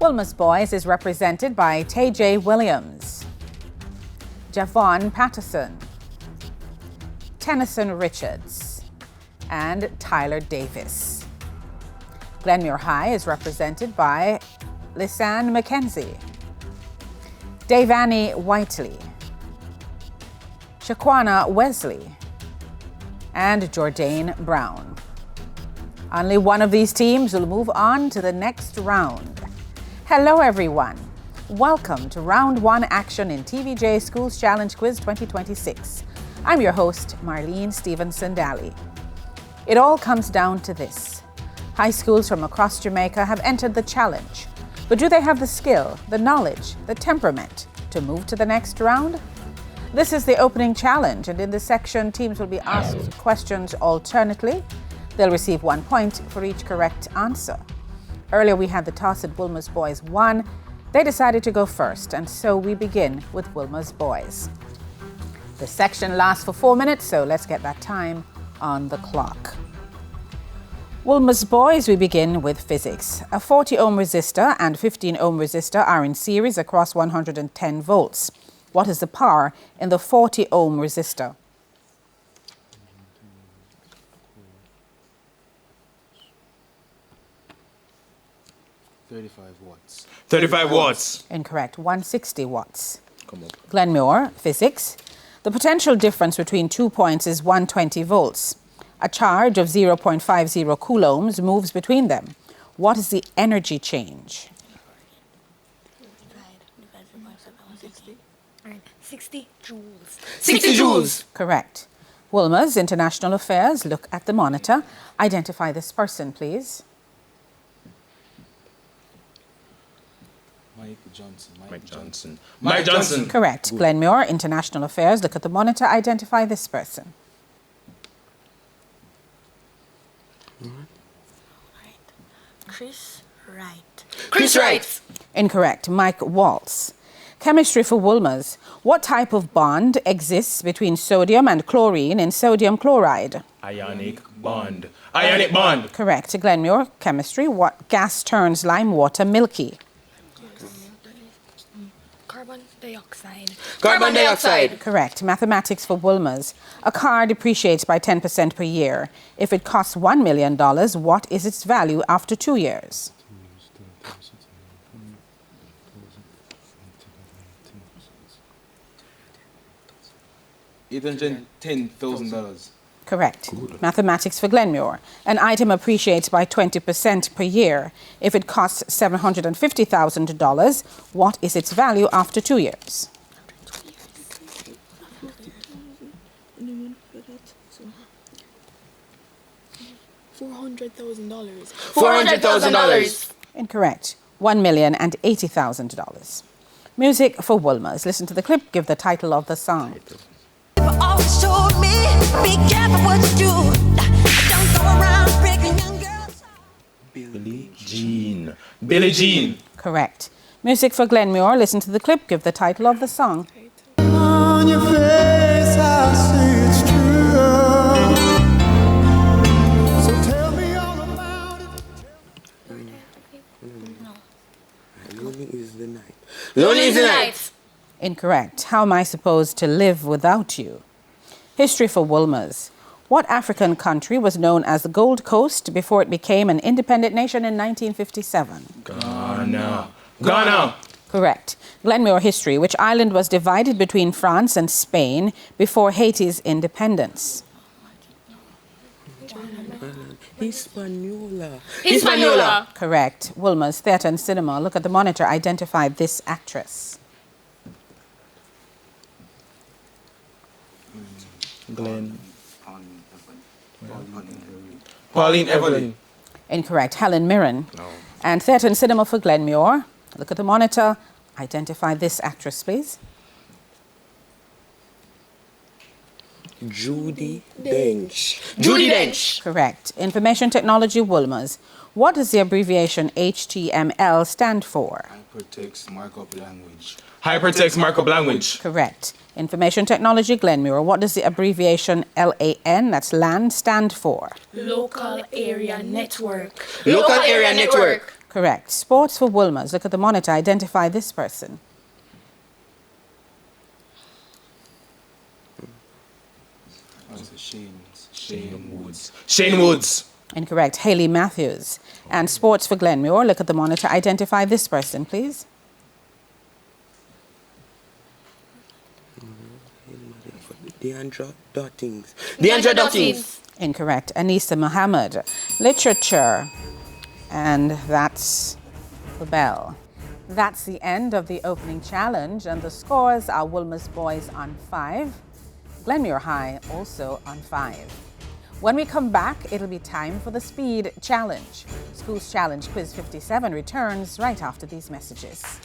Wolmer's Boys is represented by TVJ Williams, Javon Patterson, Tennyson Richards, and Tyler Davis. Glenmuir High is represented by Lisanne McKenzie, Davani Whiteley, Shaquana Wesley, and Jordaine Brown. Only one of these teams will move on to the next round. Hello everyone. Welcome to round one action in TVJ Schools Challenge Quiz 2026. I'm your host, Marlene Stevenson-Daly. It all comes down to this. High schools from across Jamaica have entered the challenge. But do they have the skill, the knowledge, the temperament to move to the next round? This is the opening challenge, and in this section, teams will be asked questions alternately. They'll receive 1 point for each correct answer. Earlier, we had the toss at Wolmer's Boys 1. They decided to go first, and so we begin with Wolmer's Boys. The section lasts for 4 minutes, so let's get that time on the clock. Wolmer's Boys, we begin with physics. A 40 ohm resistor and 15 ohm resistor are in series across 110 volts. What is the power in the 40 ohm resistor? 35 watts. 35 watts. Incorrect. 160 watts. Come on. Glenmuir, physics. The potential difference between 2 points is 120 volts. A charge of 0.50 coulombs moves between them. What is the energy change? 60 joules. 60 joules. Correct. Wolmer's International Affairs. Look at the monitor. Identify this person, please. Mike Johnson. Correct. Glenmuir International Affairs. Look at the monitor. Identify this person. Chris Wright. Chris Wright. Incorrect. Mike Waltz. Chemistry for Wolmer's. What type of bond exists between sodium and chlorine in sodium chloride? Ionic bond. Ionic bond. Correct. Glenmuir, chemistry. What gas turns lime water milky? Carbon dioxide. Carbon dioxide. Correct. Mathematics for Wolmer's. A car depreciates by 10% per year. If it costs $1 million, what is its value after 2 years? $810,000. Correct. Mathematics for Glenmuir. An item appreciates by 20% per year. If it costs $750,000, what is its value after 2 years? $400,000. $400,000. Incorrect. $1,080,000. Music for Wolmer's. Listen to the clip. Give the title of the song. Always told me, be careful what you do. Don't go around breaking young girls. Billie Jean. Billie Jean. Correct. Music for Glenmuir. Listen to the clip. Give the title of the song. On your face, I see it's true. So tell me all about it. Lonely is the night. Lonely is the night. Incorrect. How am I supposed to live without you? History for Wolmer's. What African country was known as the Gold Coast before it became an independent nation in 1957? Ghana. Ghana. Correct. Glenmuir history. Which island was divided between France and Spain before Haiti's independence? Hispaniola. Hispaniola. Correct. Wolmer's theatre and cinema. Look at the monitor. Identify this actress. Pauline Evelyn. Incorrect. Helen Mirren. No. And theatre and cinema for Glenmuir. Look at the monitor. Identify this actress, please. Judy Dench. Judy Dench. Correct. Information technology Wolmer's. What does the abbreviation HTML stand for? Hypertext markup language. Hypertext markup language. Correct. Information technology Glenmuir. What does the abbreviation LAN, that's LAN, stand for? Local area network. Local area network. Correct. Sports for Wolmer's. Look at the monitor. Identify this person. Shane Woods. Shane Woods. Incorrect. Haley Matthews. And sports for Glenmuir. Look at the monitor. Identify this person, please. Deandra Dottings. Deandra Dottings. Incorrect. Anissa Muhammad. Literature. And that's the bell. That's the end of the opening challenge, and the scores are Wolmer's boys on 5, Glenmuir High also on 5. When we come back, it'll be time for the speed challenge. Schools Challenge Quiz 57 returns right after these messages.